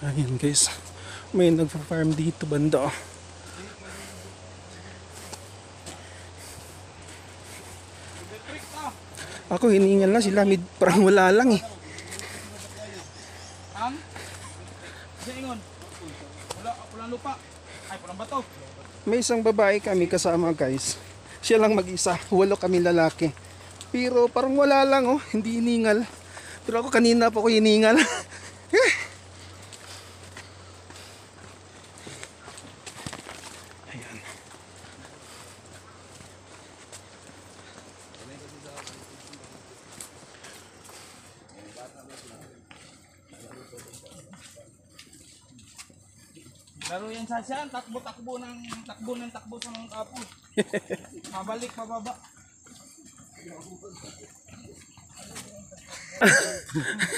Ayan guys, may nagpa-farm dito banda. Ako hiningal na sila, parang wala lang eh. Pulang lupa. Ay, pulang bato. May isang babae kami kasama guys. Siya lang mag-isa, 8 kami lalaki. Pero parang wala lang oh, hindi hiningal. Pero ako kanina pa ako hiningal. Ayan. Laro yan sa siyan, takbo sa mga kapo. Mabalik, mababa.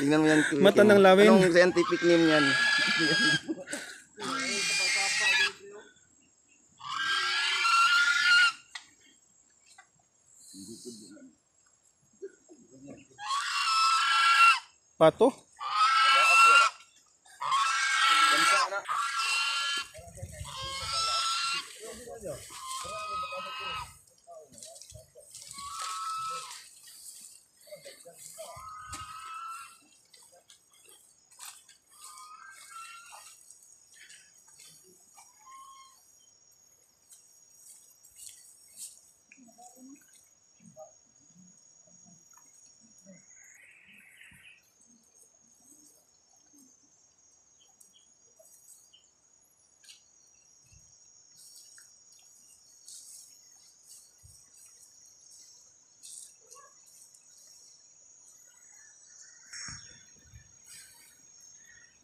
Tingnan mo yan. Mata ng lawin. Anong scientific name yan? Pato?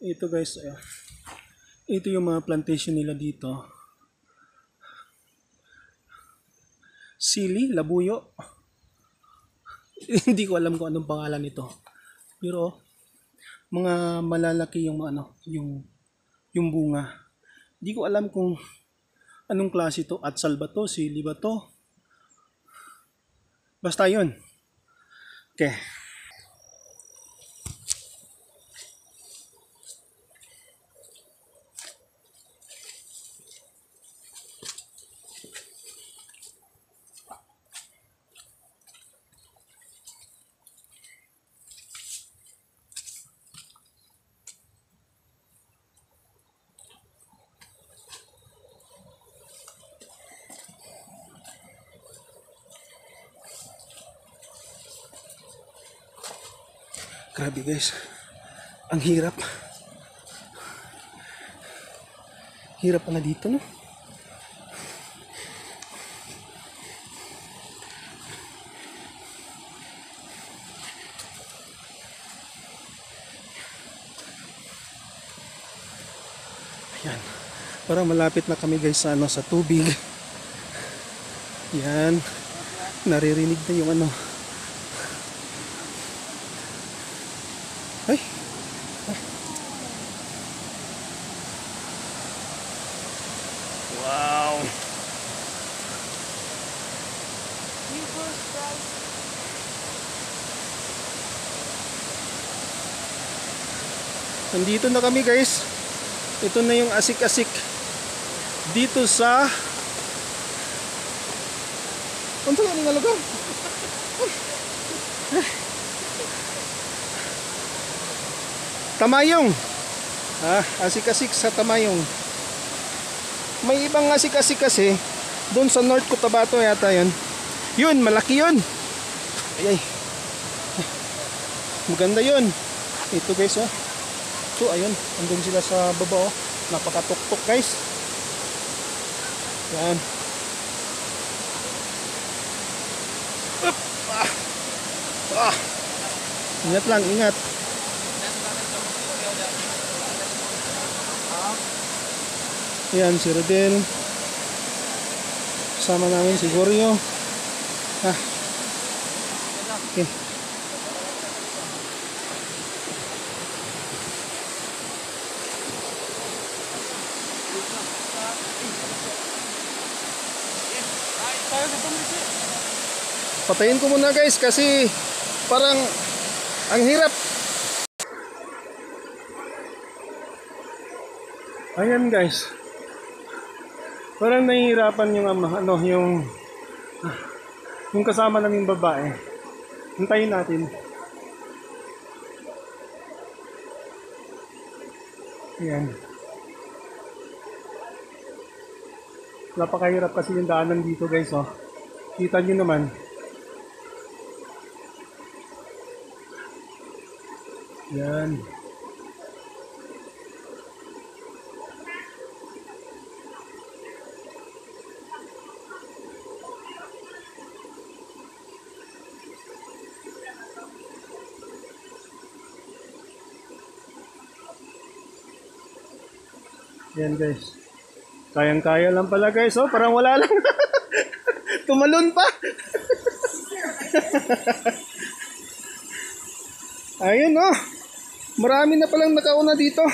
Ito guys, ito yung mga plantation nila dito. Sili, labuyo. Hindi ko alam kung anong pangalan nito. Pero mga malalaki yung yung bunga. Hindi ko alam kung anong klase to, atsal ba to, sili ba to. Basta yun. Okay. Grabe guys, ang hirap. Hirap pala dito no. Ayan, parang malapit na kami guys sa sa tubig. Yan, naririnig na yung Ay. Wow. Nandito na kami guys. Ito na yung asik-asik dito sa ano nga nga lugar? Tamayong. Asik-asik sa Tamayong. May ibang asik-asik kasi doon sa North Cotabato yata yun. Yun, malaki yun. Ay. Maganda yun. Ito guys oh. So ayun, andun sila sa baba oh. Napakatuktok guys. Yan. Up. Ingat lang, ingat. Yan si Rodel. Sama namin si Goryo. Okay. Patayin ko muna guys kasi parang ang hirap. Ayan guys. Parang nahihirapan yung yung kasama naming babae. Hintayin natin. Ayan. Napakahirap kasi yung daanan dito guys, oh. Kita nyo naman. Yan. Yan guys. Kayang-kaya lang pala guys, oh. Parang wala lang. Tumalon pa. Ayun, oh. Marami na palang nakauna dito.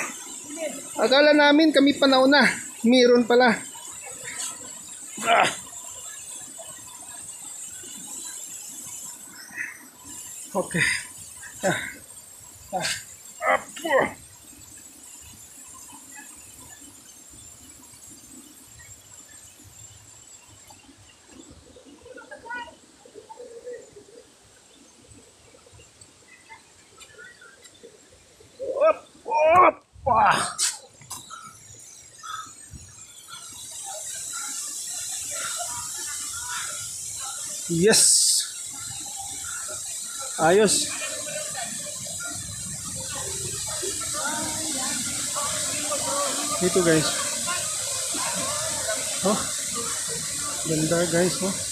Akala namin kami pa nauna. Meron pala. Ah. Okay. Apo. Opa! Yes! Ayos! Dito guys. Oh, ganda guys, oh.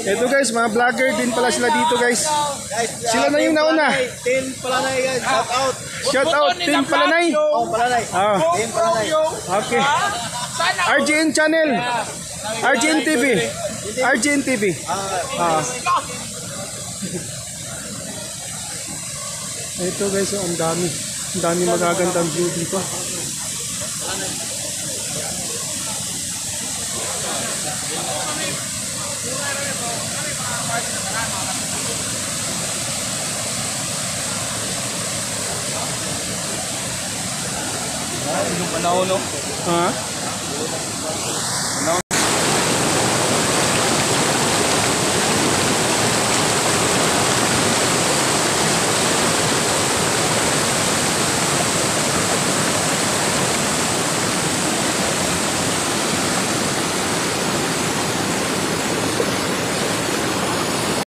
Ito guys, mga vlogger din pala sila dito guys. Sila na yung nauna. Team Palanay guys, shout out. Shout out Team Palanay. Oh, Palanay. Ah, Team Palanay. okay. RGN channel. RGN TV. RGN TV. Ah. Ito guys, oh, ang dami. Ang dami magagandang view dito. Yung panahon, no? Ha?